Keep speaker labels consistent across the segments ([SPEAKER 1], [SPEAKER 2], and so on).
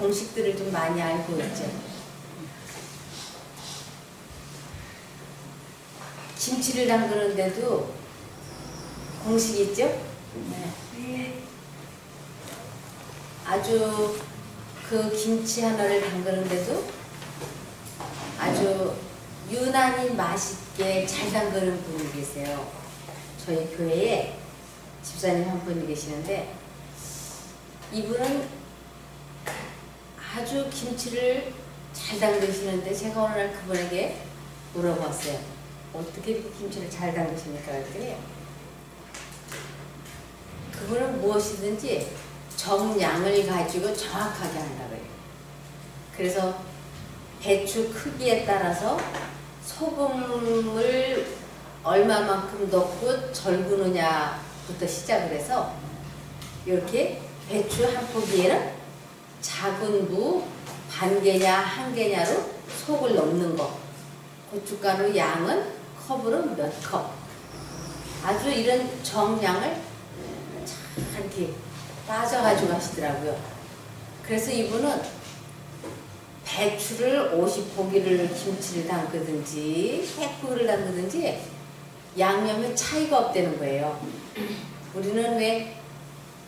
[SPEAKER 1] 공식들을 좀 많이 알고 있죠. 김치를 담그는데도 공식이 있죠? 네. 아주 그 김치 하나를 담그는데도 아주 유난히 맛있게 잘 담그는 분이 계세요. 저희 교회에 집사님 한 분이 계시는데 이분은 아주 김치를 잘 담그시는데 제가 어느 날 그분에게 물어봤어요. 어떻게 김치를 잘 담그십니까? 그랬더니 그분은 무엇이든지 정량을 가지고 정확하게 한다고 해요. 그래서 배추 크기에 따라서 소금을 얼마만큼 넣고 절구느냐부터 시작을 해서 이렇게 배추 한 포기에는 작은 무 반 개냐 한 개냐로 속을 넣는 거, 고춧가루 양은 컵으로 몇 컵, 아주 이런 정량을 잘 이렇게 따져가지고 하시더라고요. 그래서 이분은 배추를 50포기를 김치를 담그든지 100포기를 담그든지 양념에 차이가 없다는 거예요. 우리는 왜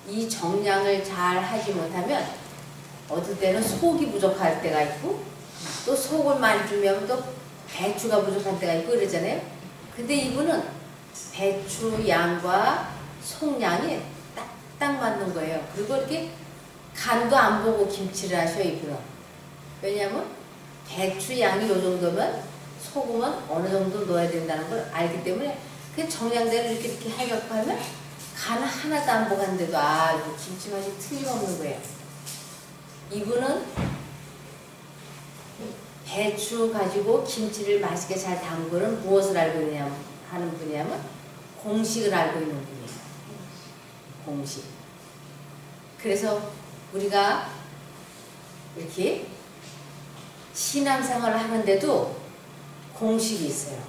[SPEAKER 1] 이 정량을 잘 하지 못하면 어떨 때는 속이 부족할 때가 있고 또 속을 많이 주면 또 배추가 부족할 때가 있고 그러잖아요. 근데 이분은 배추 양과 속 양이 딱 맞는 거예요. 그리고 이렇게 간도 안 보고 김치를 하셔 이분은. 왜냐하면 배추 양이 요 정도면 소금은 어느 정도 넣어야 된다는 걸 알기 때문에 그 정량대로 이렇게 하려고 하면 간 하나도 안 보고 하는데도 아 이거 김치 맛이 틀림없는 거예요. 이분은 배추 가지고 김치를 맛있게 잘 담그는 무엇을 알고 있냐면 하는 분이냐면 공식을 알고 있는 분이에요. 공식. 그래서 우리가 이렇게 신앙생활을 하는데도 공식이 있어요.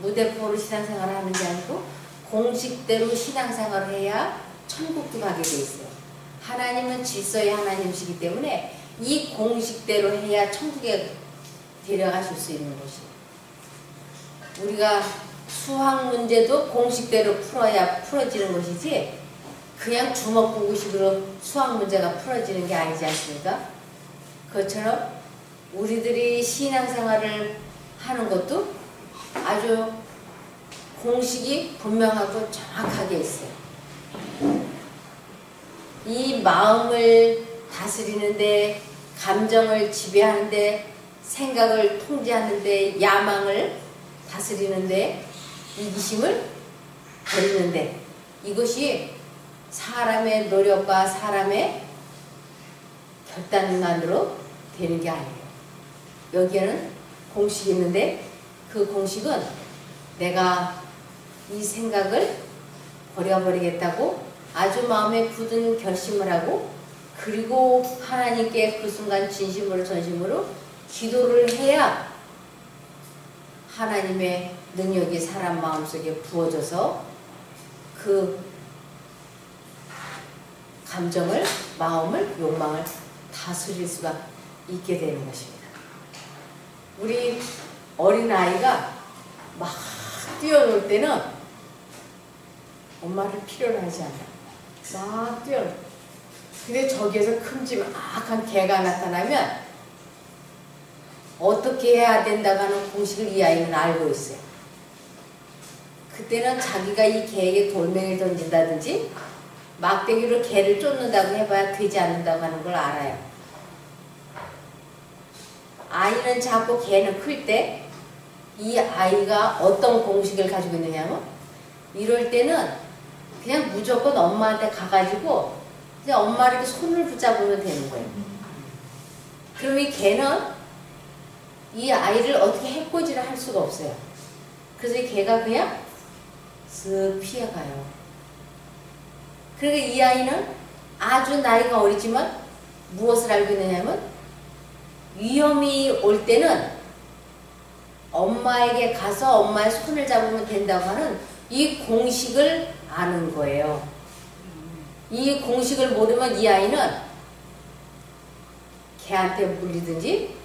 [SPEAKER 1] 무대포로 신앙생활을 하는 게 아니고 공식대로 신앙생활을 해야 천국도 가게 돼 있어요. 하나님은 질서의 하나님이시기 때문에 이 공식대로 해야 천국에 데려가실 수 있는 것이에요. 우리가 수학 문제도 공식대로 풀어야 풀어지는 것이지 그냥 주먹구구식으로 수학 문제가 풀어지는 게 아니지 않습니까? 그것처럼 우리들이 신앙생활을 하는 것도 아주 공식이 분명하고 정확하게 있어요. 이 마음을 다스리는데, 감정을 지배하는데, 생각을 통제하는데, 야망을 다스리는데, 이기심을 버리는데, 이것이 사람의 노력과 사람의 결단만으로 되는 게 아니에요. 여기에는 공식이 있는데 그 공식은 내가 이 생각을 버려버리겠다고 아주 마음에 굳은 결심을 하고 그리고 하나님께 그 순간 진심으로 전심으로 기도를 해야 하나님의 능력이 사람 마음속에 부어져서 그 감정을, 마음을, 욕망을 다스릴 수가 있게 되는 것입니다. 우리 어린아이가 막 뛰어놀 때는 엄마를 필요로 하지 않아. 막 뛰어놀. 근데 저기에서 큼지막한 개가 나타나면 어떻게 해야 된다고 하는 공식을 이 아이는 알고 있어요. 그때는 자기가 이 개에게 돌멩이를 던진다든지 막대기로 개를 쫓는다고 해봐야 되지 않는다고 하는 걸 알아요. 아이는 작고 개는 클 때 이 아이가 어떤 공식을 가지고 있느냐면 이럴 때는 그냥 무조건 엄마한테 가가지고 이제 엄마를 이렇게 손을 붙잡으면 되는 거예요. 그럼 이 개는 이 아이를 어떻게 해코지를 할 수가 없어요. 그래서 이 개가 그냥 쓱 피해가요. 그러니까 이 아이는 아주 나이가 어리지만 무엇을 알고 있느냐면 위험이 올 때는 엄마에게 가서 엄마의 손을 잡으면 된다고 하는 이 공식을 아는 거예요. 이 공식을 모르면 이 아이는 개한테 물리든지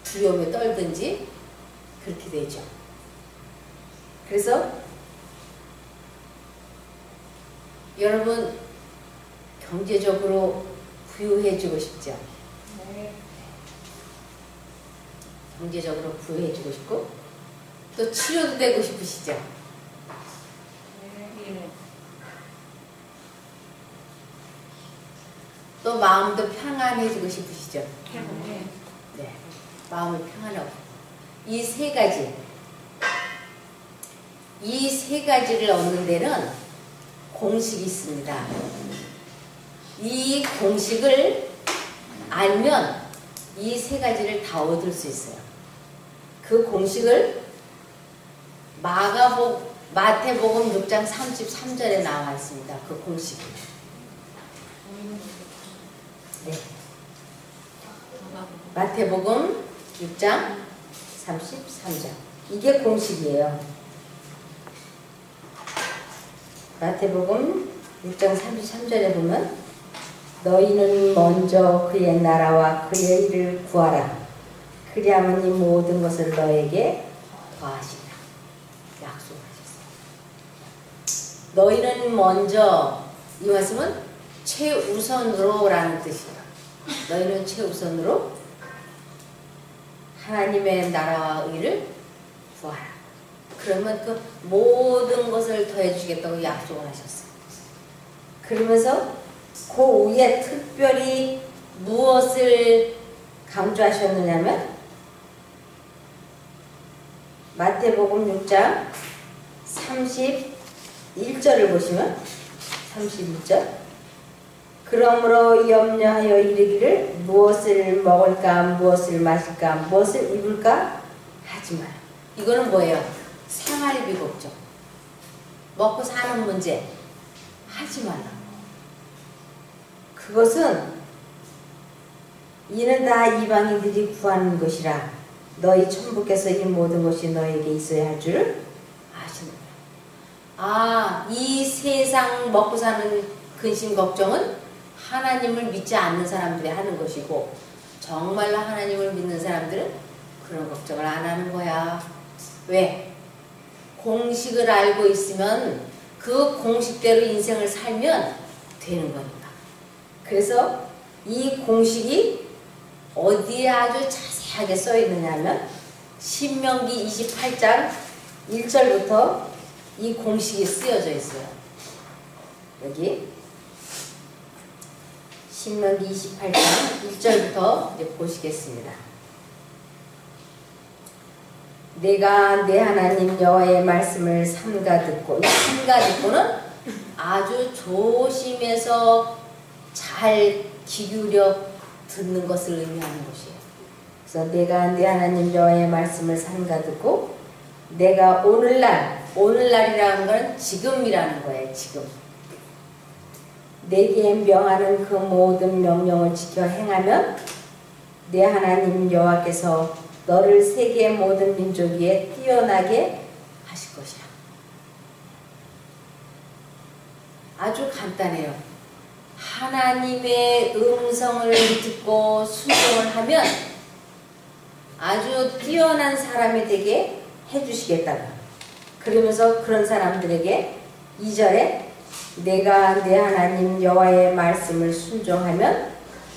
[SPEAKER 1] 두려움에 떨든지 그렇게 되죠. 그래서 여러분 경제적으로 부유해지고 싶죠?
[SPEAKER 2] 네.
[SPEAKER 1] 경제적으로 부유해지고 싶고 또 치료도 되고 싶으시죠?
[SPEAKER 2] 네.
[SPEAKER 1] 또 마음도 평안해지고 싶으시죠?
[SPEAKER 2] 네.
[SPEAKER 1] 네, 마음이 평안하고 이 세 가지, 이 세 가지를 얻는 데는 공식이 있습니다. 이 공식을 알면 이 세 가지를 다 얻을 수 있어요. 그 공식을 마태복음 6장 33절에 나와 있습니다. 그 공식이. 네. 마태복음 6장 33절. 이게 공식이에요. 마태복음 6장 33절에 보면 너희는 먼저 그의 나라와 그의 일을 구하라. 그리하면 이 모든 것을 너에게 더하시리라. 약속하셨어요. 너희는 먼저, 이 말씀은 최우선으로 라는 뜻이에요. 너희는 최우선으로 하나님의 나라와 의를 구하라. 그러면 그 모든 것을 더해주겠다고 약속을 하셨어요. 그러면서 그 위에 특별히 무엇을 강조하셨느냐면 마태복음 6장 31절을 보시면 31절 그러므로 염려하여 이르기를 무엇을 먹을까 무엇을 마실까 무엇을 입을까 하지 마라. 이거는 뭐예요? 생활비 걱정, 먹고 사는 문제 하지 말라. 그것은 이는 다 이방인들이 구하는 것이라 너희 천부께서 이 모든 것이 너에게 있어야 할 줄 아시느니라. 아, 이 세상 먹고 사는 근심 걱정은 하나님을 믿지 않는 사람들이 하는 것이고 정말로 하나님을 믿는 사람들은 그런 걱정을 안 하는 거야. 왜? 공식을 알고 있으면 그 공식대로 인생을 살면 되는 거니까. 그래서 이 공식이 어디에 아주 자세하게 써 있느냐면 신명기 28장 1절부터 이 공식이 쓰여져 있어요. 여기 신명기 28장 1절부터 이제 보시겠습니다. 내가 내 하나님 여호와의 말씀을 삼가 듣고, 이 삼가 듣고는 아주 조심해서 잘 귀 기울여 듣는 것을 의미하는 것이에요. 그래서 내가 내 하나님 여호와의 말씀을 삼가 듣고 내가 오늘날이라는 건 지금이라는 거예요. 지금 내게 명하는 그 모든 명령을 지켜 행하면 내 하나님 여호와께서 너를 세계 모든 민족 위에 뛰어나게 하실 것이야. 아주 간단해요. 하나님의 음성을 듣고 순종을 하면 아주 뛰어난 사람이 되게 해주시겠다고. 그러면서 그런 사람들에게 2절에 내가 내 하나님 여호와의 말씀을 순종하면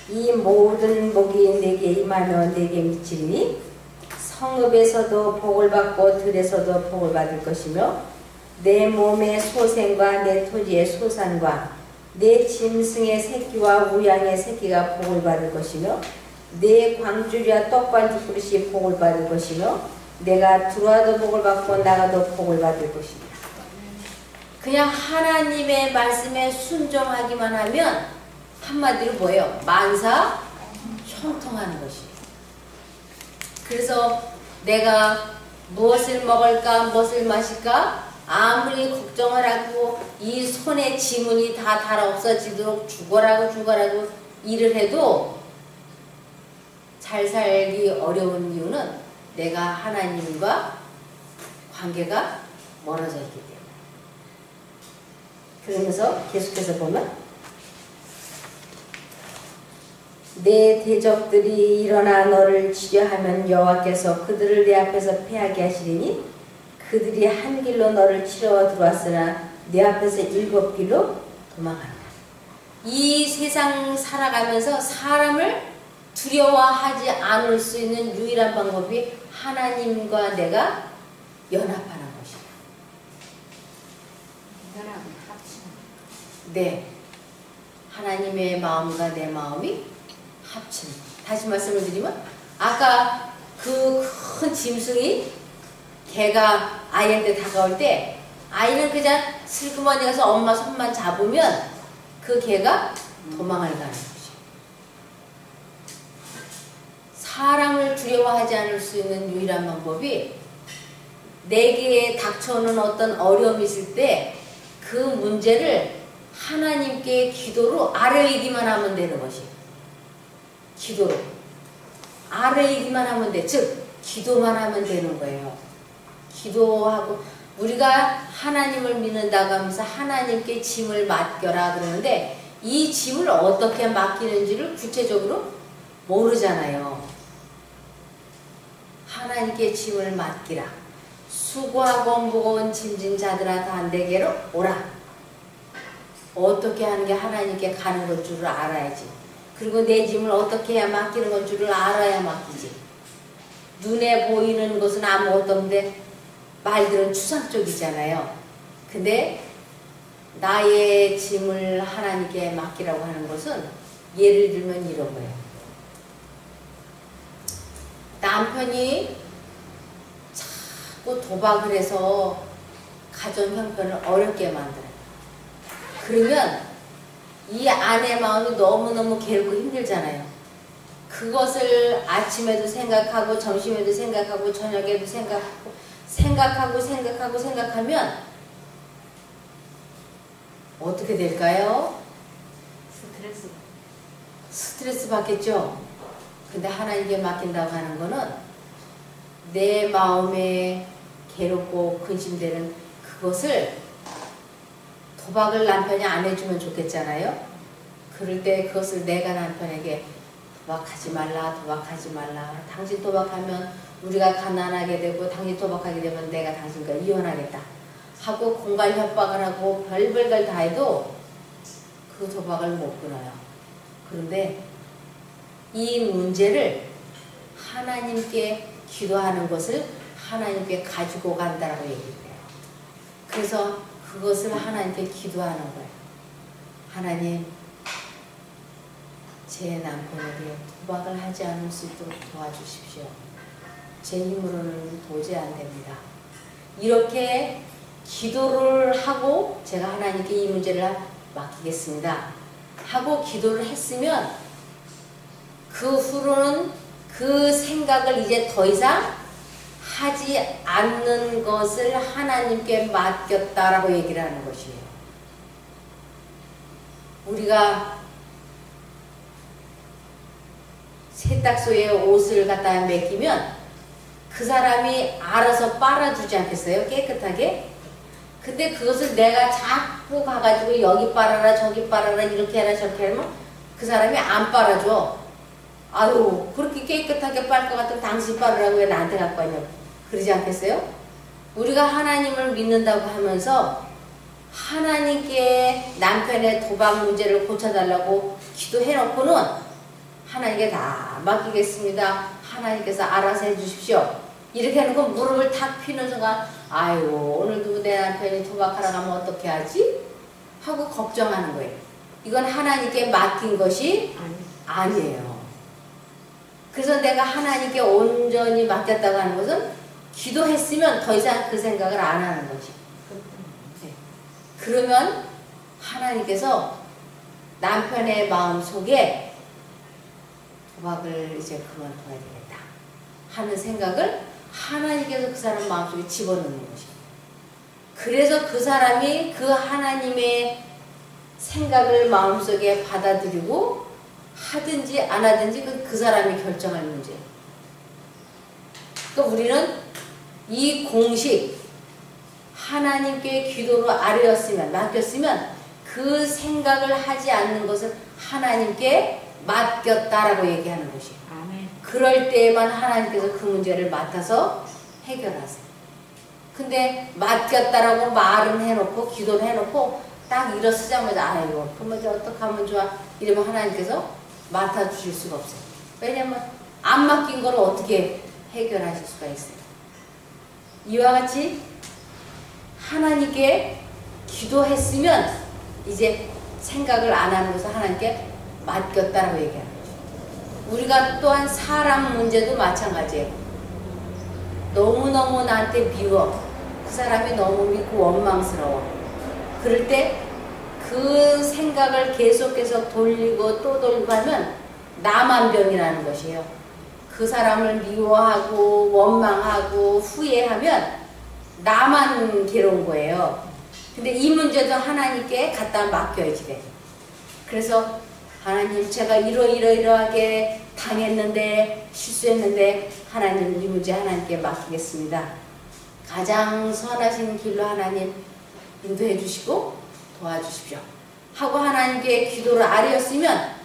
[SPEAKER 1] 이 모든 복이 내게 임하며 내게 미치리니 성읍에서도 복을 받고 들에서도 복을 받을 것이며 내 몸의 소생과 내 토지의 소산과 내 짐승의 새끼와 우양의 새끼가 복을 받을 것이며 내 광주리와 떡반지 그릇이 복을 받을 것이며 내가 들어와도 복을 받고 나가도 복을 받을 것이며. 그냥 하나님의 말씀에 순종하기만 하면 한마디로 뭐예요? 만사 형통하는 것이에요. 그래서 내가 무엇을 먹을까 무엇을 마실까 아무리 걱정을 하고 이 손에 지문이 다 달아 없어지도록 죽어라고 일을 해도 잘 살기 어려운 이유는 내가 하나님과 관계가 멀어져 있기 때문에. 그러면서 계속해서 보면 내 대적들이 일어나 너를 치려하면 여호와께서 그들을 내 앞에서 패하게 하시리니 그들이 한 길로 너를 치러 들어왔으나 내 앞에서 7길로 도망한다. 이 세상 살아가면서 사람을 두려워하지 않을 수 있는 유일한 방법이 하나님과 내가 연합하는 것이다. 네, 하나님의 마음과 내 마음이 합치는. 다시 말씀을 드리면 아까 그 큰 짐승이 개가 아이한테 다가올 때 아이는 그냥 슬그머니 가서 엄마 손만 잡으면 그 개가 도망을 가는 거죠. 사람을 두려워하지 않을 수 있는 유일한 방법이 내게 닥쳐오는 어떤 어려움이 있을 때 그 문제를 하나님께 기도로 아뢰기만 하면 되는 것이. 기도로 아뢰기만 하면 돼. 즉 기도만 하면 되는 거예요. 기도하고 우리가 하나님을 믿는다고 하면서 하나님께 짐을 맡겨라 그러는데 이 짐을 어떻게 맡기는지를 구체적으로 모르잖아요. 하나님께 짐을 맡기라. 수고하고 무거운 짐진 자들아 다 내게로 오라. 어떻게 하는 게 하나님께 가는 것 줄을 알아야지. 그리고 내 짐을 어떻게 해야 맡기는 것 줄을 알아야 맡기지. 눈에 보이는 것은 아무것도 없는데 말들은 추상적이잖아요. 근데 나의 짐을 하나님께 맡기라고 하는 것은 예를 들면 이런 거예요. 남편이 자꾸 도박을 해서 가정 형편을 어렵게 만들어요. 그러면 이 아내 마음이 너무너무 괴롭고 힘들잖아요. 그것을 아침에도 생각하고 점심에도 생각하고 저녁에도 생각하면 어떻게 될까요? 스트레스 받겠죠? 근데 하나님께 맡긴다고 하는 거는 내 마음에 괴롭고 근심되는 그것을 도박을 남편이 안 해주면 좋겠잖아요? 그럴 때 그것을 내가 남편에게 도박하지 말라, 도박하지 말라. 당신 도박하면 우리가 가난하게 되고 당신 도박하게 되면 내가 당신과 이혼하겠다. 하고 공갈 협박을 하고 별별 걸 다 해도 그 도박을 못 끊어요. 그런데 이 문제를 하나님께 기도하는 것을 하나님께 가지고 간다라고 얘기를 해요. 그래서 그것을 하나님께 기도하는 거예요. 하나님, 제 남편에게 도박을 하지 않을 수 있도록 도와주십시오. 제 힘으로는 도저히 안 됩니다. 이렇게 기도를 하고 제가 하나님께 이 문제를 맡기겠습니다. 하고 기도를 했으면 그 후로는 그 생각을 이제 더 이상 하지 않는 것을 하나님께 맡겼다라고 얘기를 하는 것이에요. 우리가 세탁소에 옷을 갖다 맡기면 그 사람이 알아서 빨아주지 않겠어요? 깨끗하게? 근데 그것을 내가 자꾸 가가지고 여기 빨아라 저기 빨아라 이렇게 해라 저렇게 하면 그 사람이 안 빨아줘. 아유 그렇게 깨끗하게 빨 것 같으면 당신 빨으라고 왜 나한테 갖고 왔냐고 그러지 않겠어요? 우리가 하나님을 믿는다고 하면서 하나님께 남편의 도박 문제를 고쳐달라고 기도해놓고는 하나님께 다 맡기겠습니다. 하나님께서 알아서 해주십시오. 이렇게 하는 건 무릎을 탁 피는 순간 아유 오늘도 내 남편이 도박하러 가면 어떻게 하지? 하고 걱정하는 거예요. 이건 하나님께 맡긴 것이 아니에요. 그래서 내가 하나님께 온전히 맡겼다고 하는 것은 기도했으면 더 이상 그 생각을 안 하는 거지. 네. 그러면 하나님께서 남편의 마음속에 도박을 이제 그만둬야 되겠다 하는 생각을 하나님께서 그 사람 마음속에 집어넣는 것이에요. 그래서 그 사람이 그 하나님의 생각을 마음속에 받아들이고 하든지 안 하든지 그 사람이 결정할 문제예요. 그러니까 우리는 이 공식 하나님께 기도로 아뢰었으면 맡겼으면 그 생각을 하지 않는 것을 하나님께 맡겼다라고 얘기하는 것이에요.
[SPEAKER 2] 아멘.
[SPEAKER 1] 그럴 때에만 하나님께서 그 문제를 맡아서 해결하세요. 근데 맡겼다라고 말은 해놓고 기도를 해놓고 딱 일어서자마자 아이고 그러면 이제 어떡하면 좋아 이러면 하나님께서 맡아주실 수가 없어요. 왜냐면 안 맡긴 걸 어떻게 해결하실 수가 있어요. 이와 같이 하나님께 기도했으면 이제 생각을 안 하는 것을 하나님께 맡겼다라고 얘기하는 거죠. 우리가 또한 사람 문제도 마찬가지예요. 너무너무 나한테 미워. 그 사람이 너무 믿고 원망스러워. 그럴 때 그 생각을 계속해서 돌리고 또 돌리고 하면 나만 병이 나는 것이에요. 그 사람을 미워하고 원망하고 후회하면 나만 괴로운 거예요. 근데 이 문제도 하나님께 갖다 맡겨야지 돼. 그래서 하나님 제가 이러이러하게 당했는데 실수했는데 하나님 이 문제 하나님께 맡기겠습니다. 가장 선하신 길로 하나님 인도해 주시고 도와주십시오. 하고 하나님께 기도를 아뢰었으면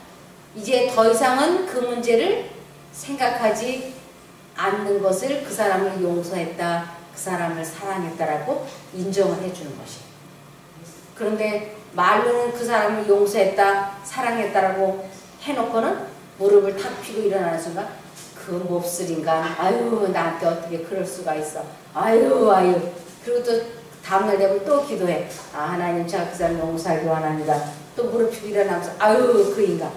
[SPEAKER 1] 이제 더 이상은 그 문제를 생각하지 않는 것을 그 사람을 용서했다, 그 사람을 사랑했다라고 인정을 해주는 것이에요. 그런데 말로는 그 사람을 용서했다, 사랑했다라고 해놓고는 무릎을 탁 펴고 일어나는 순간 그 몹쓸 인간, 아유 나한테 어떻게 그럴 수가 있어, 아유 그리고 또 다음날 되면 또 기도해. 아 하나님 제가 그 사람 용서하기 원합니다. 또 무릎 펴고 일어나면서 아유 그 인간.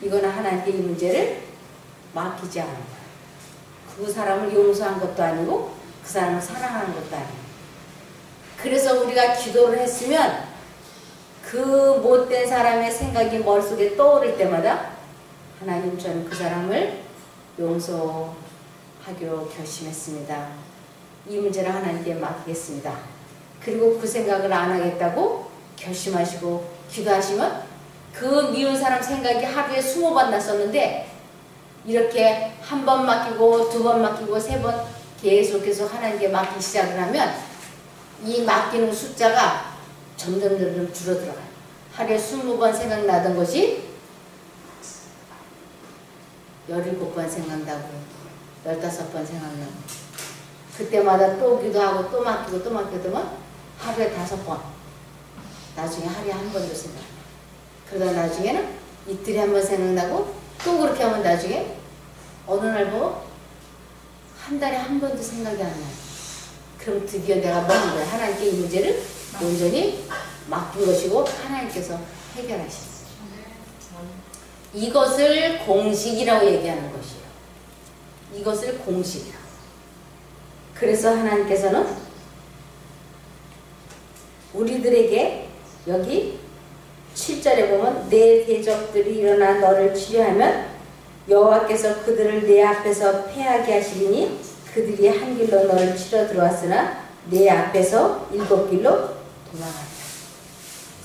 [SPEAKER 1] 이거는 하나님께 이 문제를 맡기지 않은 거야. 그 사람을 용서한 것도 아니고 그 사람을 사랑하는 것도 아니고. 그래서 우리가 기도를 했으면 그 못된 사람의 생각이 머릿속에 떠오를 때마다 하나님 저는 그 사람을 용서하기로 결심했습니다. 이 문제를 하나님께 맡기겠습니다. 그리고 그 생각을 안 하겠다고 결심하시고 기도하시면 그 미운 사람 생각이 하루에 20번 났었는데 이렇게 한 번 맡기고 두 번 맡기고 세 번 계속해서 하나님께 맡기 시작을 하면 이 맡기는 숫자가 점점 줄어들어가요. 하루에 20번 생각나던 것이 17번 생각나고 15번 생각나고 그때마다 또 기도하고 또 맡기고 또 맡기면 하루에 5번 나중에 하루에 한 번도 생각 그러다 나중에는 이틀에 한 번 생각나고 또 그렇게 하면 나중에 어느 날 보면 한 달에 한 번도 생각이 안 나요. 그럼 드디어 내가 뭐 한 거야? 하나님께 이 문제를 온전히 맡긴 것이고 하나님께서 해결하셨어요. 이것을 공식이라고 얘기하는 것이에요. 이것을 공식이라고. 그래서 하나님께서는 우리들에게 여기 7절에 보면 내 대적들이 일어나 너를 치려하면 여호와께서 그들을 내 앞에서 패하게 하시리니 그들이 한 길로 너를 치러 들어왔으나 내 앞에서 7길로 도망하리라.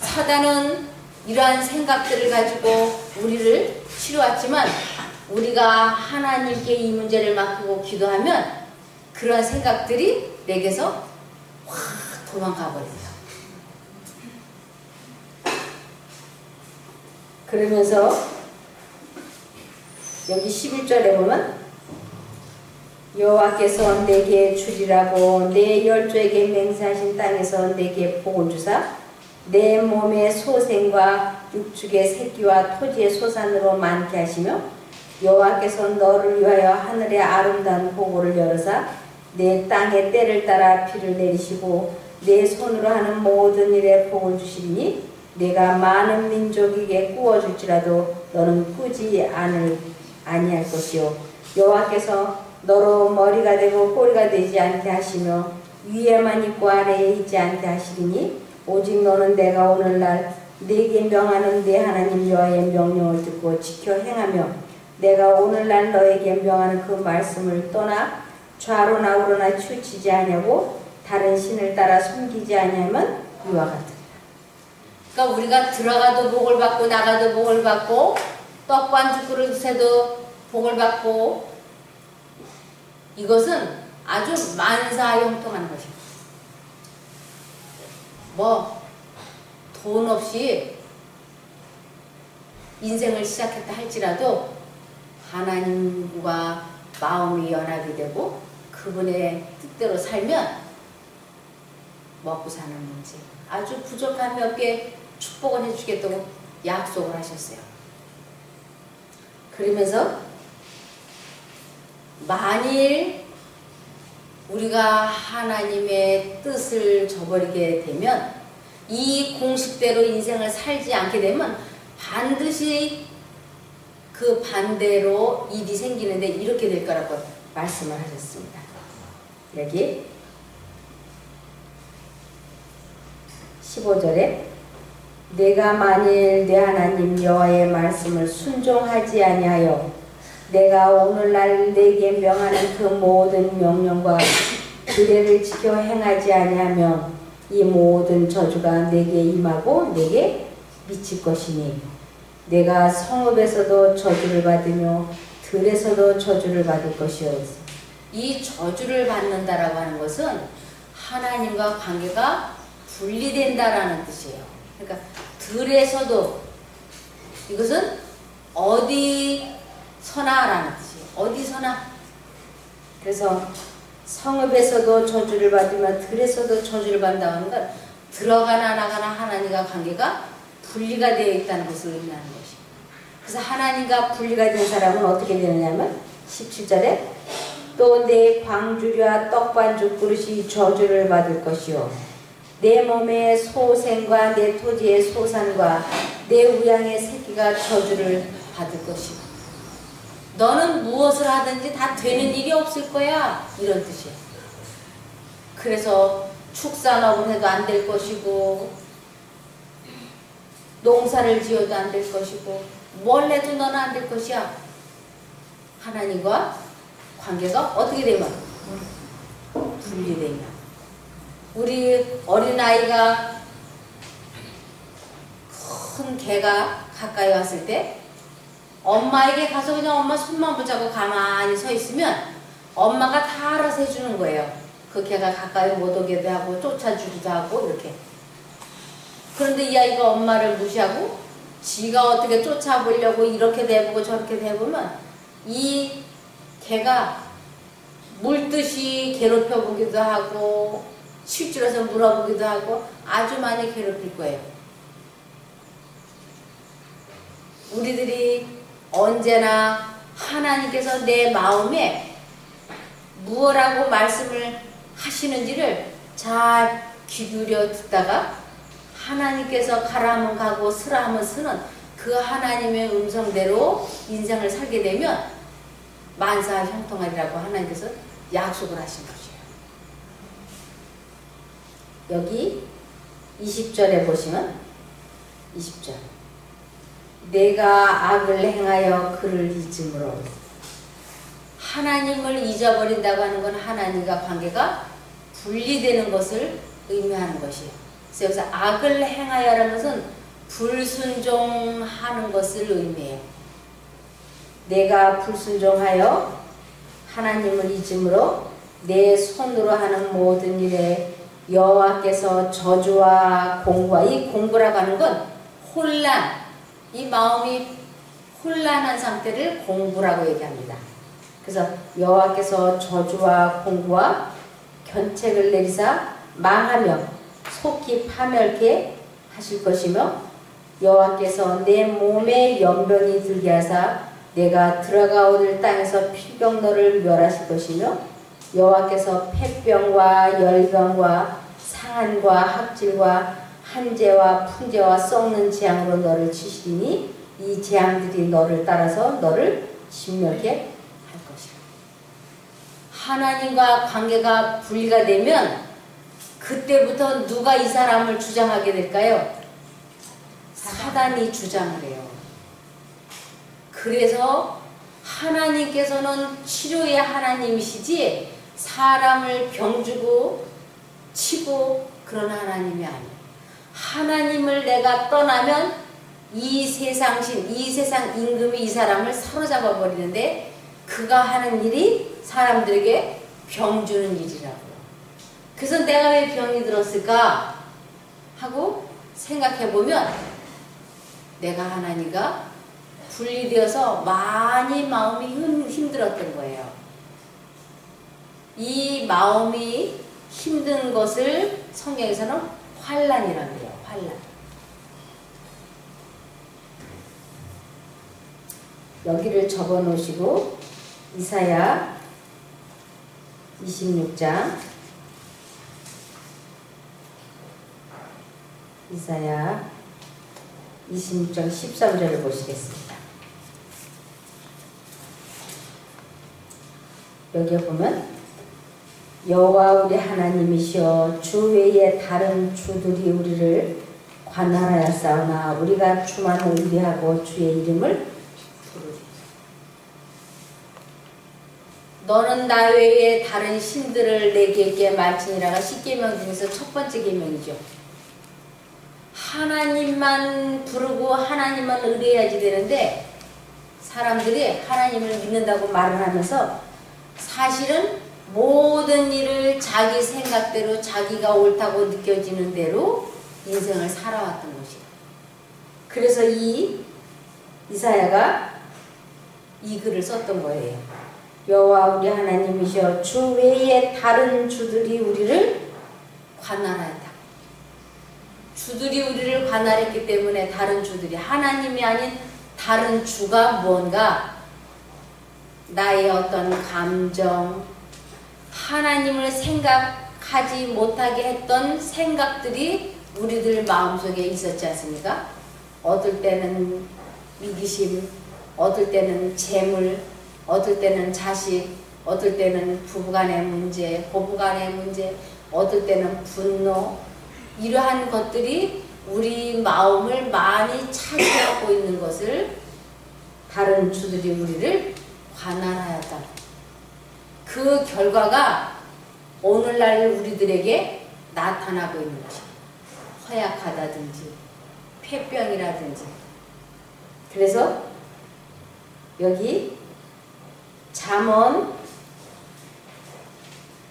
[SPEAKER 1] 사단은 이러한 생각들을 가지고 우리를 치러왔지만 우리가 하나님께 이 문제를 맡기고 기도하면 그러한 생각들이 내게서 확 도망가 버려요. 그러면서 여기 11절에 보면 여호와께서 내게 주리라고 내 열조에게 맹세하신 땅에서 내게 복을 주사 내 몸의 소생과 육축의 새끼와 토지의 소산으로 많게 하시며 여호와께서 너를 위하여 하늘의 아름다운 보고를 열어사 내 땅의 때를 따라 비를 내리시고 내 손으로 하는 모든 일에 복을 주시리니 내가 많은 민족에게 꾸어줄지라도 너는 꾸지 아니할 것이요 여호와께서 너로 머리가 되고 꼬리가 되지 않게 하시며 위에만 있고 아래에 있지 않게 하시리니 오직 너는 내가 오늘날 네게 명하는 네 하나님 여호와의 명령을 듣고 지켜 행하며 내가 오늘날 너에게 명하는 그 말씀을 떠나 좌로나 우로나 치우치지 아니하고 다른 신을 따라 숨기지 아니하면 이와 같으리라. 그러니까 우리가 들어가도 복을 받고 나가도 복을 받고 떡 반죽 그릇에도 복을 받고 이것은 아주 만사형통한 것입니다. 뭐 돈 없이 인생을 시작했다 할지라도 하나님과 마음이 연합이 되고 그분의 뜻대로 살면 먹고 사는 문제, 아주 부족함이 없게 축복을 해주겠다고 약속을 하셨어요. 그러면서 만일 우리가 하나님의 뜻을 저버리게 되면, 이 공식대로 인생을 살지 않게 되면 반드시 그 반대로 일이 생기는데 이렇게 될 거라고 말씀을 하셨습니다. 여기 15절에 내가 만일 내 하나님 여호와의 말씀을 순종하지 아니하여 내가 오늘날 내게 명하는 그 모든 명령과 규례를 지켜 행하지 아니하면 이 모든 저주가 내게 임하고 내게 미칠 것이니 내가 성읍에서도 저주를 받으며 들에서도 저주를 받을 것이요. 이 저주를 받는다라고 하는 것은 하나님과 관계가 분리된다라는 뜻이에요. 그러니까 들에서도, 이것은 어디서나라는 뜻이에요. 어디서나. 그래서 성읍에서도 저주를 받으며 들에서도 저주를 받는다는 건 들어가나 나가나 하나님과 관계가 분리가 되어 있다는 것을 의미하는 것입니다. 그래서 하나님과 분리가 된 사람은 어떻게 되느냐면 17절에 또 내 광주리와 떡반죽 그릇이 저주를 받을 것이요 내 몸의 소생과 내 토지의 소산과 내 우양의 새끼가 저주를 받을 것이요. 너는 무엇을 하든지 다 되는 일이 없을 거야, 이런 뜻이에요. 그래서 축산업을 해도 안 될 것이고 농사를 지어도 안 될 것이고 뭘 해도 너는 안 될 것이야. 하나님과 관계가 어떻게 되면? 분리되면. 우리 어린아이가 큰 개가 가까이 왔을 때 엄마에게 가서 그냥 엄마 손만 붙잡고 가만히 서 있으면 엄마가 다 알아서 해주는 거예요. 그 개가 가까이 못 오게도 하고 쫓아주기도 하고 이렇게. 그런데 이 아이가 엄마를 무시하고 지가 어떻게 쫓아보려고 이렇게 대보고 저렇게 대보면 이 개가 물듯이 괴롭혀보기도 하고 실줄에서 물어보기도 하고 아주 많이 괴롭힐 거예요. 우리들이 언제나 하나님께서 내 마음에 무엇라고 말씀을 하시는지를 잘 귀 기울여 듣다가 하나님께서 가라 하면 가고 쓰라 하면 쓰는 그 하나님의 음성대로 인생을 살게 되면 만사 형통하리라고 하나님께서 약속을 하신 것이에요. 여기 20절에 보시면 20절 내가 악을 행하여 그를 잊음으로. 하나님을 잊어버린다고 하는 건 하나님과 관계가 분리되는 것을 의미하는 것이에요. 그래서 여기서 악을 행하여라는 것은 불순종하는 것을 의미해요. 내가 불순종하여 하나님을 잊음으로 내 손으로 하는 모든 일에 여호와께서 저주와 공부와, 이 공부라고 하는 건 혼란, 이 마음이 혼란한 상태를 공부라고 얘기합니다. 그래서 여호와께서 저주와 공부와 견책을 내리사 망하며 속히 파멸케 하실 것이며 여호와께서 내 몸에 연병이 들게 하사 내가 들어가오는 땅에서 필병너를 멸하실 것이며 여호와께서 폐병과 열병과 상한과 합질과 한재와 풍재와 썩는 재앙으로 너를 치시리니 이 재앙들이 너를 따라서 너를 진멸케 할 것이라. 하나님과 관계가 분리가 되면 그때부터 누가 이 사람을 주장하게 될까요? 사단이 주장을 해요. 그래서 하나님께서는 치료의 하나님이시지 사람을 병주고 치고 그런 하나님이 아니에요. 하나님을 내가 떠나면 이 세상 임금이 이 사람을 사로잡아 버리는데 그가 하는 일이 사람들에게 병 주는 일이라고요. 그래서 내가 왜 병이 들었을까 하고 생각해 보면 내가 하나님과 분리되어서 많이 마음이 힘들었던 거예요. 이 마음이 힘든 것을 성경에서는 환난이라고 해요. 환난. 여기를 접어 놓으시고 이사야 26장 이사야 26장 13절을 보시겠습니다. 여기에 보면 여호와 우리 하나님이시여 주 외에 다른 주들이 우리를 관할하였사오나 우리가 주만 의뢰하고 주의 이름을 부르리. 너는 나 외에 다른 신들을 내게 말지니라가 10계명 중에서 첫 번째 계명이죠. 하나님만 부르고 하나님만 의뢰해야지 되는데 사람들이 하나님을 믿는다고 말을 하면서 사실은 모든 일을 자기 생각대로 자기가 옳다고 느껴지는 대로 인생을 살아왔던 것이에요. 그래서 이사야가 이 글을 썼던 거예요. 여호와 우리 하나님이시여 주 외에 다른 주들이 우리를 관할하였다. 주들이 우리를 관할했기 때문에 다른 주들이 하나님이 아닌 다른 주가 무언가 나의 어떤 감정 하나님을 생각하지 못하게 했던 생각들이 우리들 마음속에 있었지 않습니까? 어떨 때는 미기심, 어떨 때는 재물, 어떨 때는 자식, 어떨 때는 부부간의 문제, 고부간의 문제, 어떨 때는 분노 이러한 것들이 우리 마음을 많이 차지하고 있는 것을 다른 주들이 우리를 관할하였다. 그 결과가 오늘날 우리들에게 나타나고 있는 것입니다. 허약하다든지 폐병이라든지. 그래서 여기 잠언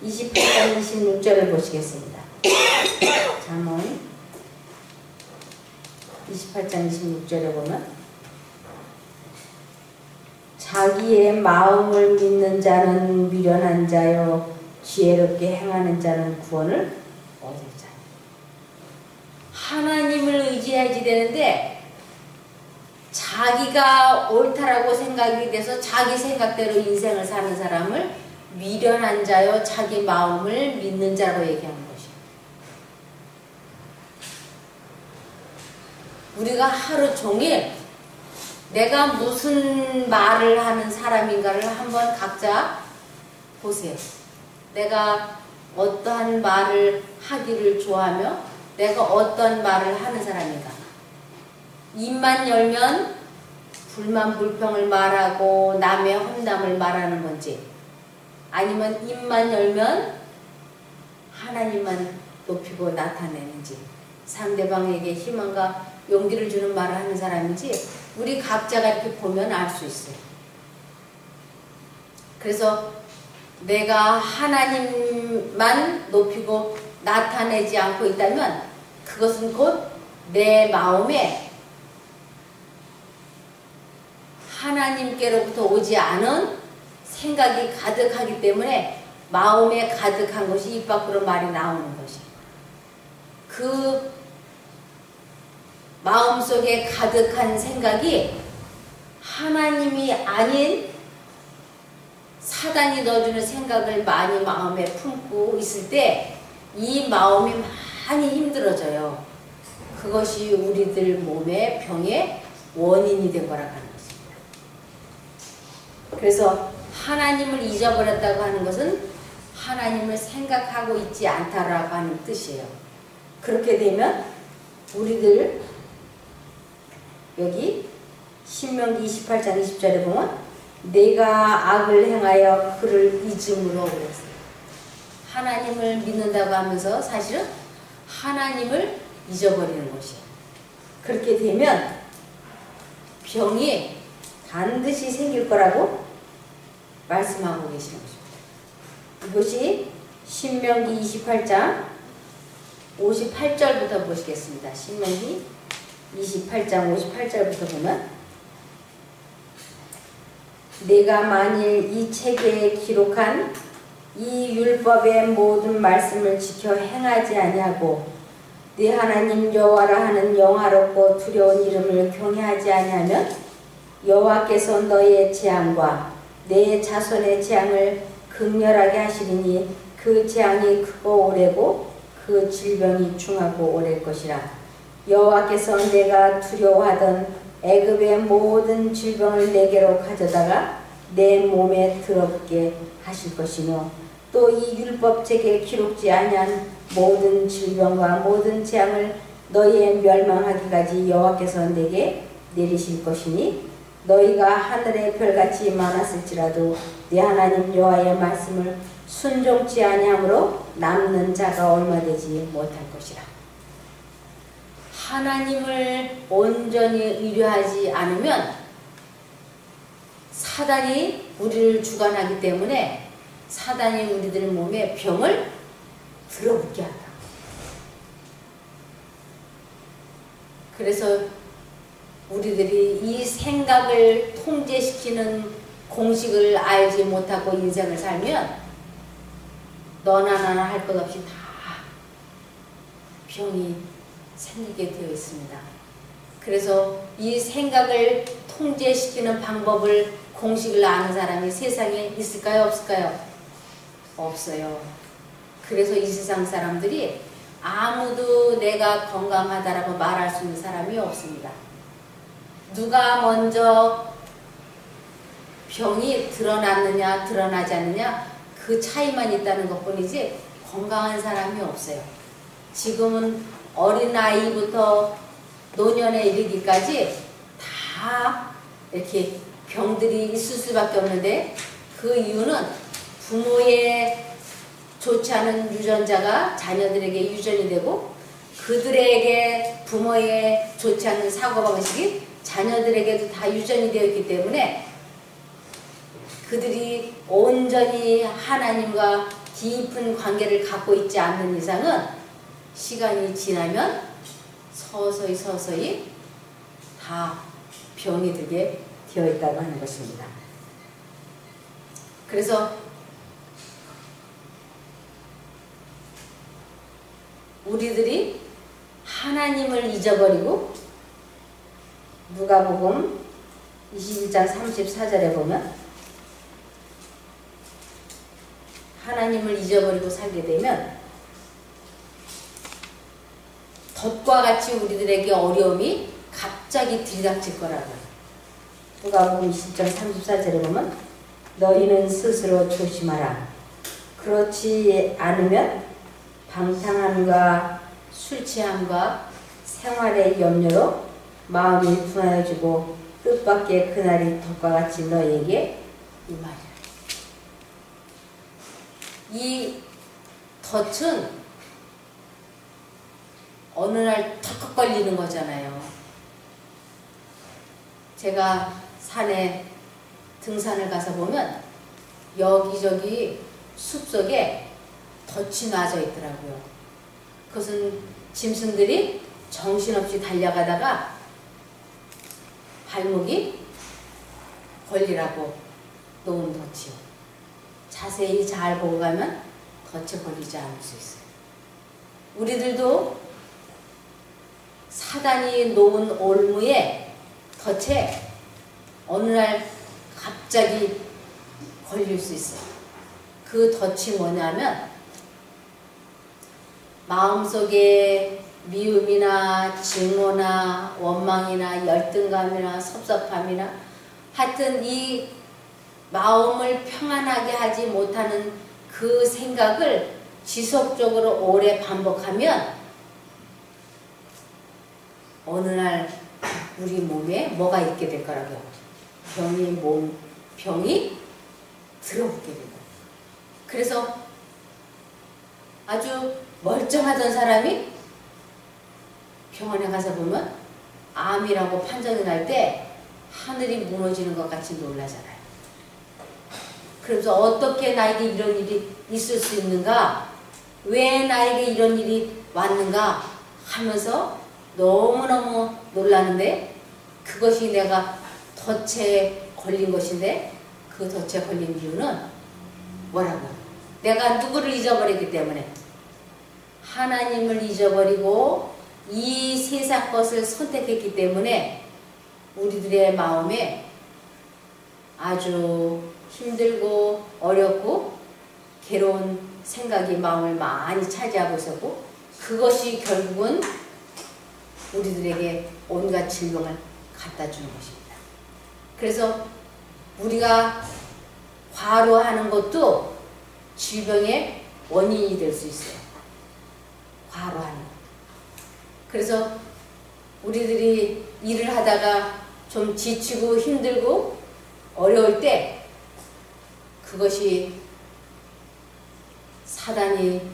[SPEAKER 1] 28장 26절을 보시겠습니다. 잠언 28장 26절에 보면 자기의 마음을 믿는 자는 미련한 자요 지혜롭게 행하는 자는 구원을 얻을 자. 하나님을 의지해야지 되는데 자기가 옳다라고 생각이 돼서 자기 생각대로 인생을 사는 사람을 미련한 자요 자기 마음을 믿는 자로 얘기하는 것이에요. 우리가 하루 종일 내가 무슨 말을 하는 사람인가를 한번 각자 보세요. 내가 어떠한 말을 하기를 좋아하며 내가 어떤 말을 하는 사람인가. 입만 열면 불만 불평을 말하고 남의 험담을 말하는 건지 아니면 입만 열면 하나님만 높이고 나타내는지 상대방에게 희망과 용기를 주는 말을 하는 사람인지 우리 각자가 이렇게 보면 알 수 있어요. 그래서 내가 하나님만 높이고 나타내지 않고 있다면 그것은 곧 내 마음에 하나님께로부터 오지 않은 생각이 가득하기 때문에 마음에 가득한 것이 입 밖으로 말이 나오는 것이에요. 그 마음속에 가득한 생각이 하나님이 아닌 사단이 넣어주는 생각을 많이 마음에 품고 있을 때 이 마음이 많이 힘들어져요. 그것이 우리들 몸의 병의 원인이 된 거라고 하는 것입니다. 그래서 하나님을 잊어버렸다고 하는 것은 하나님을 생각하고 있지 않다라고 하는 뜻이에요. 그렇게 되면 우리들 여기 신명기 28장 20절에 보면 내가 악을 행하여 그를 잊음으로 그랬어요. 하나님을 믿는다고 하면서 사실은 하나님을 잊어버리는 것이에요. 그렇게 되면 병이 반드시 생길 거라고 말씀하고 계시는 것입니다. 이것이 신명기 28장 58절부터 보시겠습니다. 신명기 28장 58절부터 보면
[SPEAKER 2] 내가 만일 이 책에 기록한 이 율법의 모든 말씀을 지켜 행하지 아니하고 네 하나님 여호와라 하는 영화롭고 두려운 이름을 경외하지 아니하면 여호와께서 너의 재앙과 내 자손의 재앙을 극렬하게 하시리니 그 재앙이 크고 오래고 그 질병이 중하고 오래일 것이라. 여호와께서 내가 두려워하던 애굽의 모든 질병을 내게로 가져다가 내 몸에 들어붙게 하실 것이며 또 이 율법책에 기록지 아니한 모든 질병과 모든 재앙을 너희의 멸망하기까지 여호와께서 내게 내리실 것이니 너희가 하늘의 별같이 많았을지라도 네 하나님 여호와의 말씀을 순종치 아니함으로 남는 자가 얼마 되지 못할 것이라.
[SPEAKER 1] 하나님을 온전히 의뢰하지 않으면 사단이 우리를 주관하기 때문에 사단이 우리들 몸에 병을 들어붙게 한다. 그래서 우리들이 이 생각을 통제시키는 공식을 알지 못하고 인생을 살면 너나 나나 할 것 없이 다 병이 생기게 되어 있습니다. 그래서 이 생각을 통제시키는 방법을 공식을 아는 사람이 세상에 있을까요? 없을까요? 없어요. 그래서 이 세상 사람들이 아무도 내가 건강하다라고 말할 수 있는 사람이 없습니다. 누가 먼저 병이 드러났느냐 드러나지 않느냐 그 차이만 있다는 것뿐이지 건강한 사람이 없어요. 지금은 어린아이부터 노년에 이르기까지 다 이렇게 병들이 있을 수밖에 없는데 그 이유는 부모의 좋지 않은 유전자가 자녀들에게 유전이 되고 그들에게 부모의 좋지 않은 사고방식이 자녀들에게도 다 유전이 되어 있기 때문에 그들이 온전히 하나님과 깊은 관계를 갖고 있지 않는 이상은 시간이 지나면 서서히 다 병이 들게 되어 있다고 하는 것입니다. 그래서 우리들이 하나님을 잊어버리고 누가복음 21장 34절에 보면 하나님을 잊어버리고 살게 되면 덫과 같이 우리들에게 어려움이 갑자기 들이닥칠 거라고요. 누가복음 20장 34절에 보면 너희는 스스로 조심하라. 그렇지 않으면 방탕함과 술 취함과 생활의 염려로 마음이 분하여지고 뜻밖의 그날이 덫과 같이 너희에게 임하리라. 이 덫은 어느 날 턱 걸리는 거잖아요. 제가 산에 등산을 가서 보면 여기저기 숲속에 덫이 놔져 있더라고요. 그것은 짐승들이 정신없이 달려가다가 발목이 걸리라고 놓은 덫이요. 자세히 잘 보고 가면 덫에 걸리지 않을 수 있어요. 우리들도 사단이 놓은 올무에 덫에 어느 날 갑자기 걸릴 수 있어요. 그 덫이 뭐냐면 마음속에 미움이나 증오나 원망이나 열등감이나 섭섭함이나 하여튼 이 마음을 평안하게 하지 못하는 그 생각을 지속적으로 오래 반복하면 어느 날 우리 몸에 뭐가 있게 될 거라고요. 병이 들어오게 된다. 그래서 아주 멀쩡하던 사람이 병원에 가서 보면 암이라고 판정이 날 때 하늘이 무너지는 것 같이 놀라잖아요. 그래서 어떻게 나에게 이런 일이 있을 수 있는가? 왜 나에게 이런 일이 왔는가? 하면서 너무너무 놀라는데 그것이 내가 덫에 걸린 것인데 그 덫에 걸린 이유는 뭐라고? 내가 누구를 잊어버렸기 때문에. 하나님을 잊어버리고 이 세상 것을 선택했기 때문에 우리들의 마음에 아주 힘들고 어렵고 괴로운 생각이 마음을 많이 차지하고 있었고, 그것이 결국은 우리들에게 온갖 질병을 갖다 주는 것입니다. 그래서 우리가 과로하는 것도 질병의 원인이 될 수 있어요. 과로하는 것. 그래서 우리들이 일을 하다가 좀 지치고 힘들고 어려울 때 그것이 사단이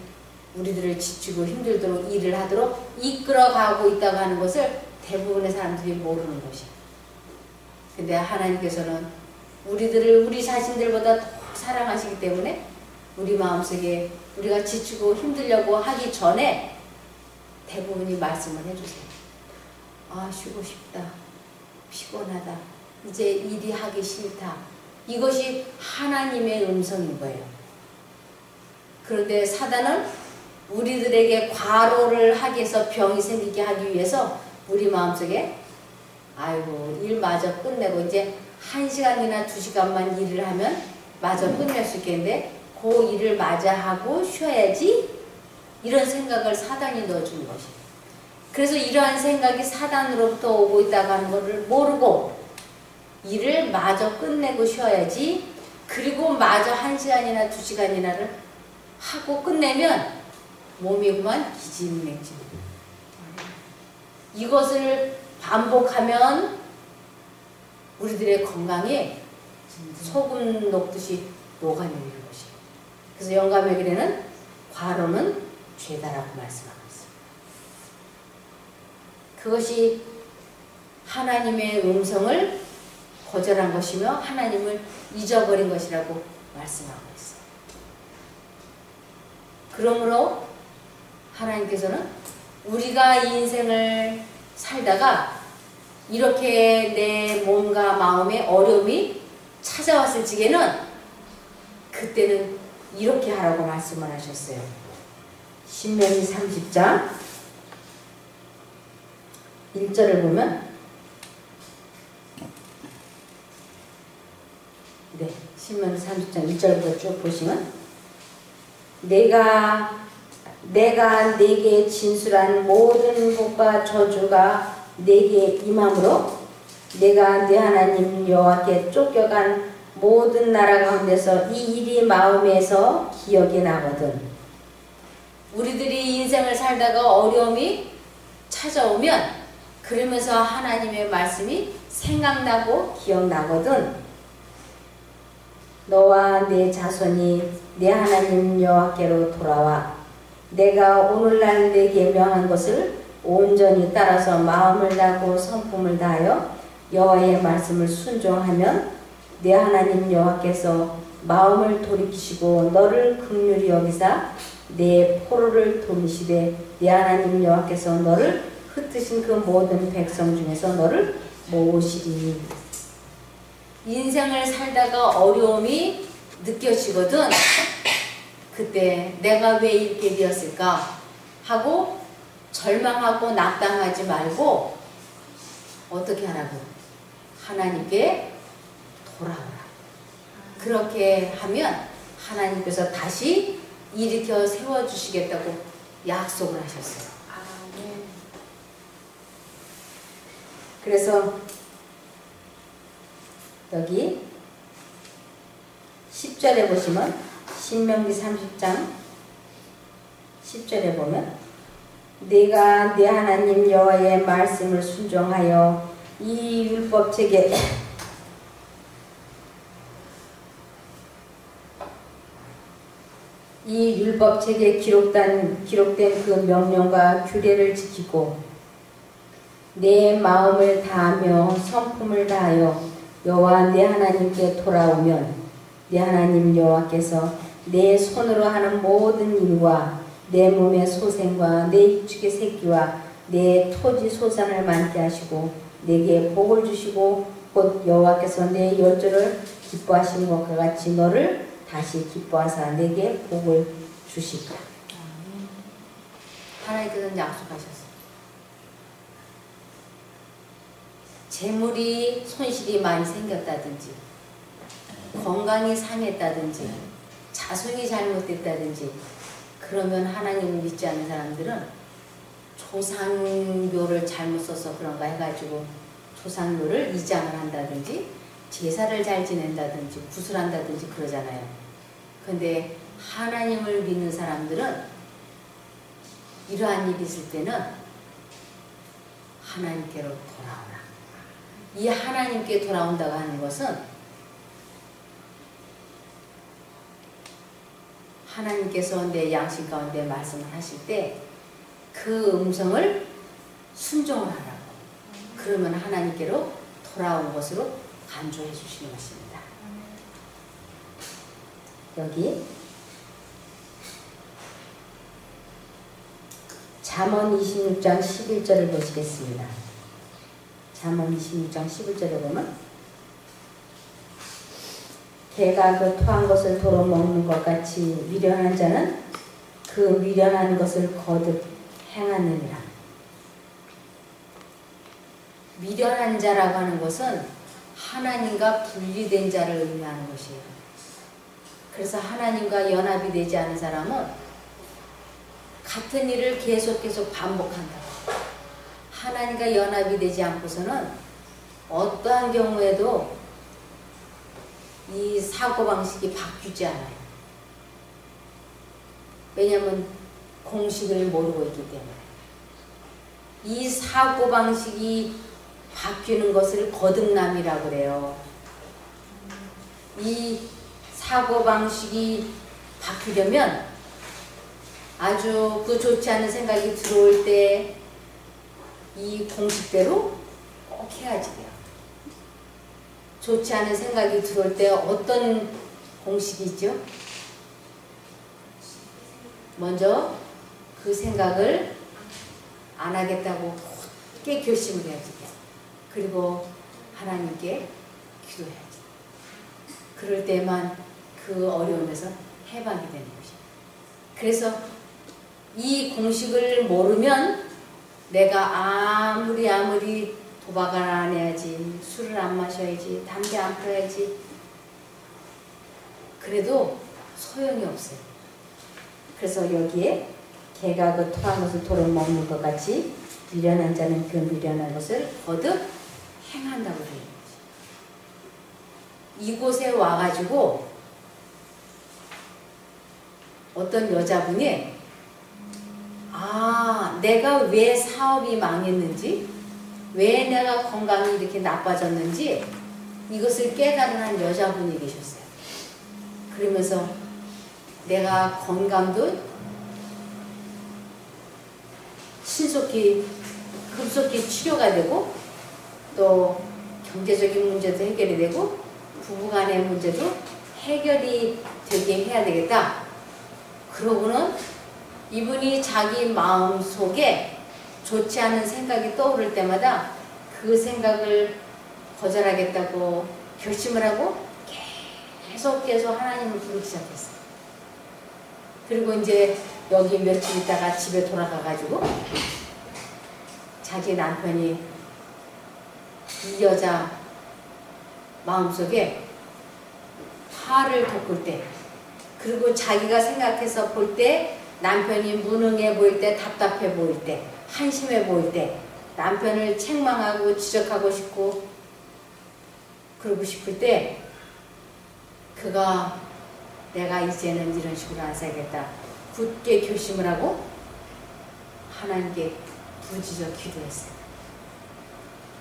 [SPEAKER 1] 우리들을 지치고 힘들도록 일을 하도록 이끌어가고 있다고 하는 것을 대부분의 사람들이 모르는 것이에요. 근데 하나님께서는 우리들을 우리 자신들보다 더 사랑하시기 때문에 우리 마음속에 우리가 지치고 힘들려고 하기 전에 대부분이 말씀을 해주세요. 아, 쉬고 싶다. 피곤하다. 이제 일이 하기 싫다. 이것이 하나님의 음성인 거예요. 그런데 사단은 우리들에게 과로를 하기 위해서 병이 생기게 하기 위해서 우리 마음속에 아이고 일 마저 끝내고 이제 1시간이나 2시간만 일을 하면 마저 끝낼 수 있겠는데 그 일을 마저 하고 쉬어야지, 이런 생각을 사단이 넣어주는 것이에요. 그래서 이러한 생각이 사단으로부터 오고 있다고 하는 것을 모르고 일을 마저 끝내고 쉬어야지, 그리고 마저 1시간이나 2시간이나를 하고 끝내면 몸이 그만 기진맥진. 이것을 반복하면 우리들의 건강에 소금 녹듯이 녹아내리는 것이에요. 그래서 영감의 글에는 과로는 죄다라고 말씀하고 있습니다. 그것이 하나님의 음성을 거절한 것이며 하나님을 잊어버린 것이라고 말씀하고 있어요. 그러므로 하나님께서는 우리가 인생을 살다가 이렇게 내 몸과 마음에 어려움이 찾아왔을 적에는 그때는 이렇게 하라고 말씀을 하셨어요. 신명기 30장 1절을 보면, 네, 신명기 30장 1절부터 쭉 보시면, 내가 네게 진술한 모든 복과 저주가 네게 임함으로 내가 네 하나님 여호와께 쫓겨간 모든 나라 가운데서 이 일이 마음에서 기억이 나거든. 우리들이 인생을 살다가 어려움이 찾아오면 그러면서 하나님의 말씀이 생각나고 기억나거든. 너와 네 자손이 네 하나님 여호와께로 돌아와 내가 오늘날 네게 명한 것을 온전히 따라서 마음을 다하고 성품을 다하여 여호와의 말씀을 순종하면 네 하나님 여호와께서 마음을 돌이키시고 너를 긍휼히 여기사 네 포로를 돌리시되 네 하나님 여호와께서 너를 흩으신 그 모든 백성 중에서 너를 모으시리니. 인생을 살다가 어려움이 느껴지거든. 그때 내가 왜 이렇게 되었을까 하고 절망하고 낙담하지 말고 어떻게 하라고? 하나님께 돌아오라. 그렇게 하면 하나님께서 다시 일으켜 세워주시겠다고 약속을 하셨어요. 그래서 여기 10절에 보시면, 신명기 30장 10절에 보면, 네가 네 하나님 여호와의 말씀을 순종하여 이 율법책에 이 율법책에 기록된 그 명령과 규례를 지키고 내 마음을 다하며 성품을 다하여 여호와 내 하나님께 돌아오면 내 하나님 여호와께서 내 손으로 하는 모든 일과 내 몸의 소생과 내 입축의 새끼와 내 토지 소산을 많게 하시고 내게 복을 주시고
[SPEAKER 2] 곧 여호와께서 내 열조를 기뻐하신 것과 같이 너를 다시 기뻐하사 내게 복을 주시리라.
[SPEAKER 1] 하나님께서는 약속하셨어요. 재물이 손실이 많이 생겼다든지 건강이 상했다든지 자손이 잘못됐다든지 그러면 하나님을 믿지 않는 사람들은 조상묘를 잘못 써서 그런가 해가지고 조상묘를 이장을 한다든지 제사를 잘 지낸다든지 구슬한다든지 그러잖아요. 근데 하나님을 믿는 사람들은 이러한 일이 있을 때는 하나님께로 돌아오라. 이 하나님께 돌아온다고 하는 것은 하나님께서 내 양심 가운데 말씀을 하실 때 그 음성을 순종을 하라고. 그러면 하나님께로 돌아온 것으로 간주해 주시는 것입니다.
[SPEAKER 2] 여기 잠언 26장 11절을 보시겠습니다. 잠언 26장 11절에 보면 개가 그 토한 것을 도로 먹는 것 같이 미련한 자는 그 미련한 것을 거듭 행하느니라.
[SPEAKER 1] 미련한 자라고 하는 것은 하나님과 분리된 자를 의미하는 것이에요. 그래서 하나님과 연합이 되지 않은 사람은 같은 일을 계속 반복한다. 하나님과 연합이 되지 않고서는 어떠한 경우에도 이 사고방식이 바뀌지 않아요. 왜냐하면 공식을 모르고 있기 때문에. 이 사고방식이 바뀌는 것을 거듭남이라고 그래요. 이 사고방식이 바뀌려면 아주 그 좋지 않은 생각이 들어올 때 이 공식대로 꼭 해야지 돼요. 좋지 않은 생각이 들어올 때 어떤 공식이 있죠? 먼저 그 생각을 안 하겠다고 굳게 결심을 해야지 돼요. 그리고 하나님께 기도해야지. 그럴 때만 그 어려움에서 해방이 되는 것이에요. 그래서 이 공식을 모르면 내가 아무리 도박을 안 해야지, 술을 안 마셔야지, 담배 안 피워야지, 그래도 소용이 없어요. 그래서 여기에 개가 그 토한 것을 도로 먹는 것 같이 미련한 자는 그 미련한 것을 거듭 행한다고 되는 거죠. 이곳에 와가지고 어떤 여자분이 내가 왜 사업이 망했는지, 왜 내가 건강이 이렇게 나빠졌는지 이것을 깨달은 한 여자분이 계셨어요. 그러면서 내가 건강도 급속히 치료가 되고 또 경제적인 문제도 해결이 되고 부부간의 문제도 해결이 되게 해야 되겠다. 그러고는 이분이 자기 마음 속에 좋지 않은 생각이 떠오를 때마다 그 생각을 거절하겠다고 결심을 하고 계속 하나님을 부르기 시작했어요. 그리고 이제 여기 며칠 있다가 집에 돌아가가지고 자기 남편이 이 여자 마음속에 화를 돋굴 때, 그리고 자기가 생각해서 볼 때 남편이 무능해 보일 때, 답답해 보일 때, 한심해 보일 때 남편을 책망하고 지적하고 싶고 그러고 싶을 때 그가 내가 이제는 이런 식으로 안 살겠다 굳게 결심을 하고 하나님께 부지적 기도했어요.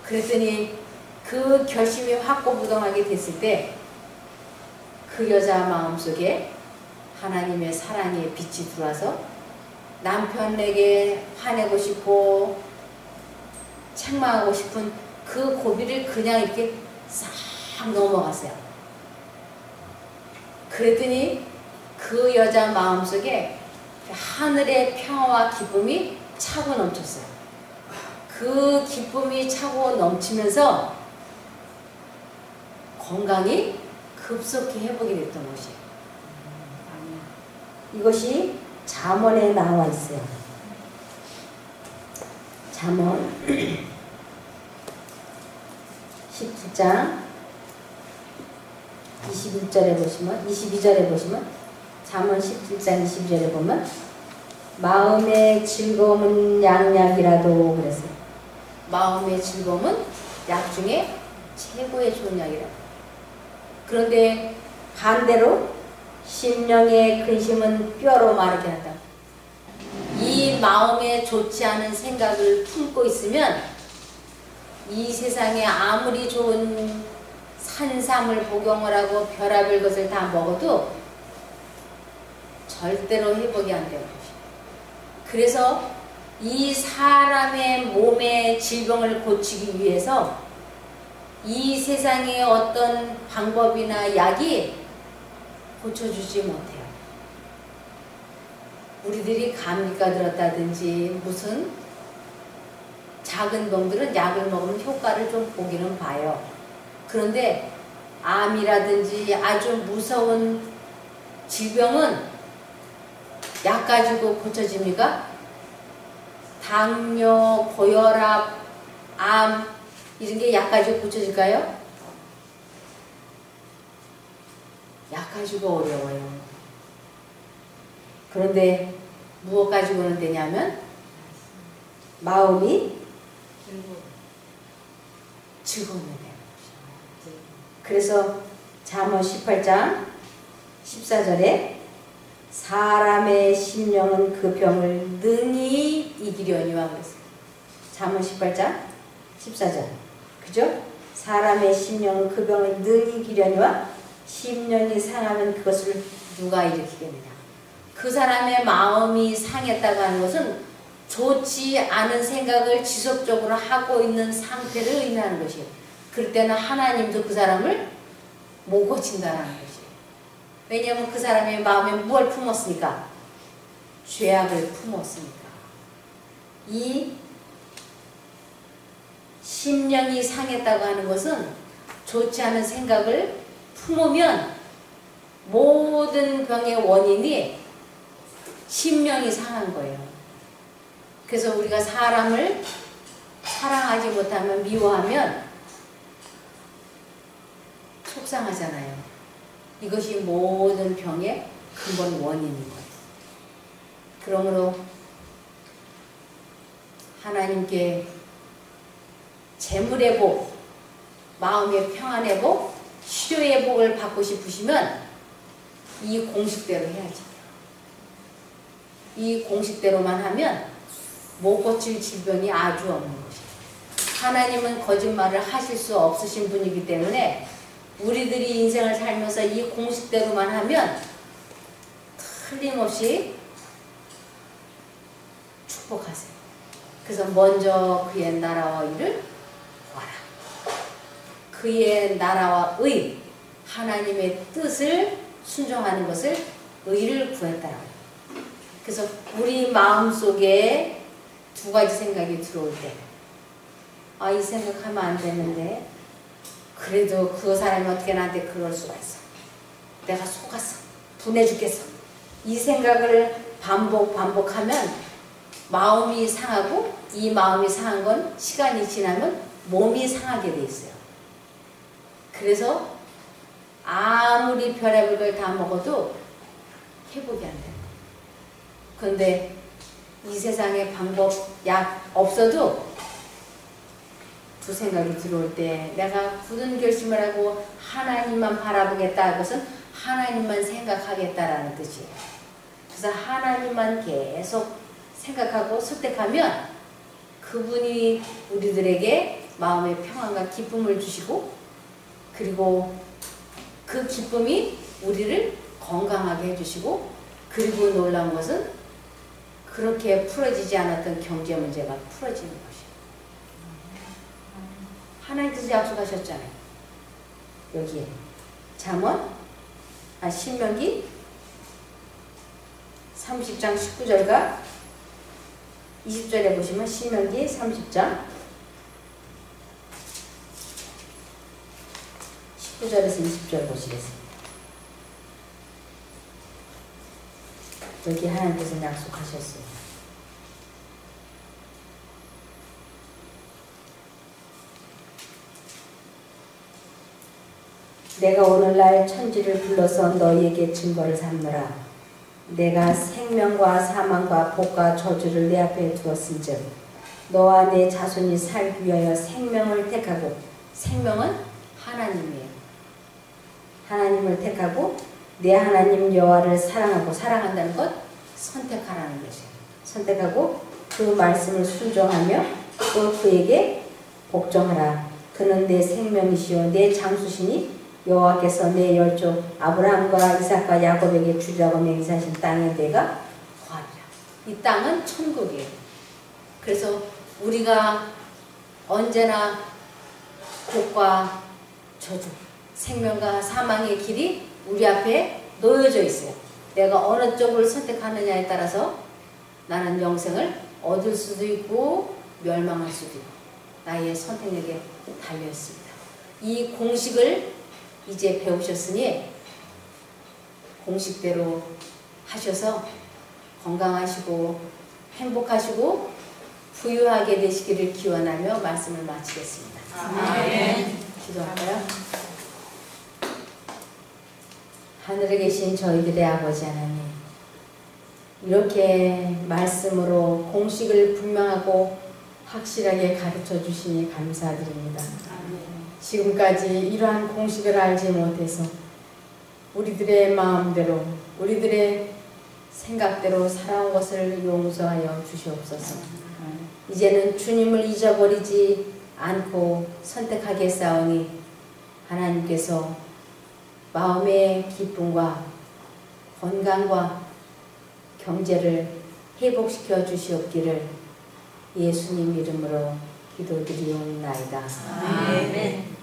[SPEAKER 1] 그랬더니 그 결심이 확고부동하게 됐을 때 그 여자 마음속에 하나님의 사랑의 빛이 들어와서 남편에게 화내고 싶고 책망하고 싶은 그 고비를 그냥 이렇게 싹 넘어갔어요. 그랬더니 그 여자 마음속에 하늘의 평화와 기쁨이 차고 넘쳤어요. 그 기쁨이 차고 넘치면서 건강이 급속히 회복이 됐던 것이에요.
[SPEAKER 2] 이것이 잠언에 나와 있어요. 잠언 17장 21절에 보시면 22절에 보시면 잠언 17장 22절에 보면 마음의 즐거움은 양약이라도 그랬어요.
[SPEAKER 1] 마음의 즐거움은 약 중에 최고의 좋은 약이라. 그런데 반대로 심령의 근심은 뼈로 마르게 한다. 이 마음에 좋지 않은 생각을 품고 있으면 이 세상에 아무리 좋은 산삼을 복용을 하고 별의별 것을 다 먹어도 절대로 회복이 안 되는 것이에요. 그래서 이 사람의 몸의 질병을 고치기 위해서 이 세상의 어떤 방법이나 약이 고쳐주지 못해요. 우리들이 감기가 들었다든지 무슨 작은 병들은 약을 먹으면 효과를 좀 보기는 봐요. 그런데 암이라든지 아주 무서운 질병은 약 가지고 고쳐집니까? 당뇨, 고혈압, 암 이런 게 약 가지고 고쳐질까요? 약 가지고 어려워요. 그런데 무엇 가지고는 되냐면
[SPEAKER 2] 마음이
[SPEAKER 1] 즐거움이 되는 것이에요.
[SPEAKER 2] 그래서 잠언 18장 14절에 사람의 심령은 그 병을 능히
[SPEAKER 1] 이기려니와 그랬어요.
[SPEAKER 2] 잠언 18장 14절 그죠? 사람의 심령은 그 병을 능히 이기려니와 심령이 상하면 그것을
[SPEAKER 1] 누가 일으키겠느냐. 그 사람의 마음이 상했다고 하는 것은 좋지 않은 생각을 지속적으로 하고 있는 상태를 의미하는 것이에요. 그럴 때는 하나님도 그 사람을 못 고친다는 것이에요. 왜냐하면 그 사람의 마음에 무엇을 품었으니까? 죄악을 품었으니까. 이 심령이 상했다고 하는 것은 좋지 않은 생각을 품으면 모든 병의 원인이 심령이 상한 거예요. 그래서 우리가 사람을 사랑하지 못하면 미워하면 속상하잖아요. 이것이 모든 병의 근본 원인인 거예요. 그러므로 하나님께 재물의 복, 마음의 평안의 복, 치료의 복을 받고 싶으시면 이 공식대로 해야지. 이 공식대로만 하면 못 고칠 질병이 아주 없는 것이에요. 하나님은 거짓말을 하실 수 없으신 분이기 때문에 우리들이 인생을 살면서 이 공식대로만 하면 틀림없이 축복하세요. 그래서 먼저 그의 나라와 의를 구하라. 그의 나라와 의, 하나님의 뜻을 순종하는 것을 의를 구했다라고. 그래서 우리 마음속에 두 가지 생각이 들어올 때, 아, 이 생각하면 안 되는데 그래도 그 사람이 어떻게 나한테 그럴 수가 있어. 내가 속았어. 분해 죽겠어. 이 생각을 반복하면 마음이 상하고, 이 마음이 상한 건 시간이 지나면 몸이 상하게 돼 있어요. 그래서 아무리 별의별 걸 다 먹어도 회복이 안 돼요. 그런데 이 세상에 방법, 약 없어도 두 생각이 들어올 때 내가 굳은 결심을 하고 하나님만 바라보겠다. 그것은 하나님만 생각하겠다라는 뜻이에요. 그래서 하나님만 계속 생각하고 선택하면 그분이 우리들에게 마음의 평안과 기쁨을 주시고, 그리고 그 기쁨이 우리를 건강하게 해주시고, 그리고 놀라운 것은 그렇게 풀어지지 않았던 경제 문제가 풀어지는 것이에요. 하나님께서 약속하셨잖아요. 여기에 신명기 30장 19절과 20절에 보시면 신명기 30장
[SPEAKER 2] 19절에서 20절 보시겠습니다. 여기 하나님께서 약속하셨어요. 내가 오늘날 천지를 불러서 너희에게 증거를 삼노라. 내가 생명과 사망과 복과 저주를 내 앞에 두었은즉 너와 내 자손이 살기 위하여 생명을 택하고, 생명은 하나님이에요. 하나님을 택하고 내 하나님 여호와를 사랑하고, 사랑한다는 것 선택하라는 것이에요. 선택하고 그 말씀을 순종하며 또 그에게 복종하라. 그는 내 생명이시요 내 장수시니 여호와께서 내 열조 아브라함과 이삭과 야곱에게 주라고 맹세하신 땅에 내가 거하리라. 이 땅은 천국이에요. 그래서 우리가 언제나 복과 저주, 생명과 사망의 길이 우리 앞에 놓여져 있어요. 내가 어느 쪽을 선택하느냐에 따라서 나는 영생을 얻을 수도 있고 멸망할 수도 있고 나의 선택력에 달려 있습니다. 이 공식을 이제 배우셨으니 공식대로 하셔서 건강하시고 행복하시고 부유하게 되시기를 기원하며 말씀을 마치겠습니다.
[SPEAKER 1] 아멘.
[SPEAKER 2] 기도할까요? 하늘에 계신 저희들의 아버지 하나님, 이렇게 말씀으로 공식을 분명하고 확실하게 가르쳐 주시니 감사드립니다. 지금까지 이러한 공식을 알지 못해서 우리들의 마음대로 우리들의 생각대로 살아온 것을 용서하여 주시옵소서. 이제는 주님을 잊어버리지 않고 선택하겠사오니 하나님께서 마음의 기쁨과 건강과 경제를 회복시켜 주시옵기를 예수님 이름으로 기도드리옵나이다.
[SPEAKER 1] 아멘.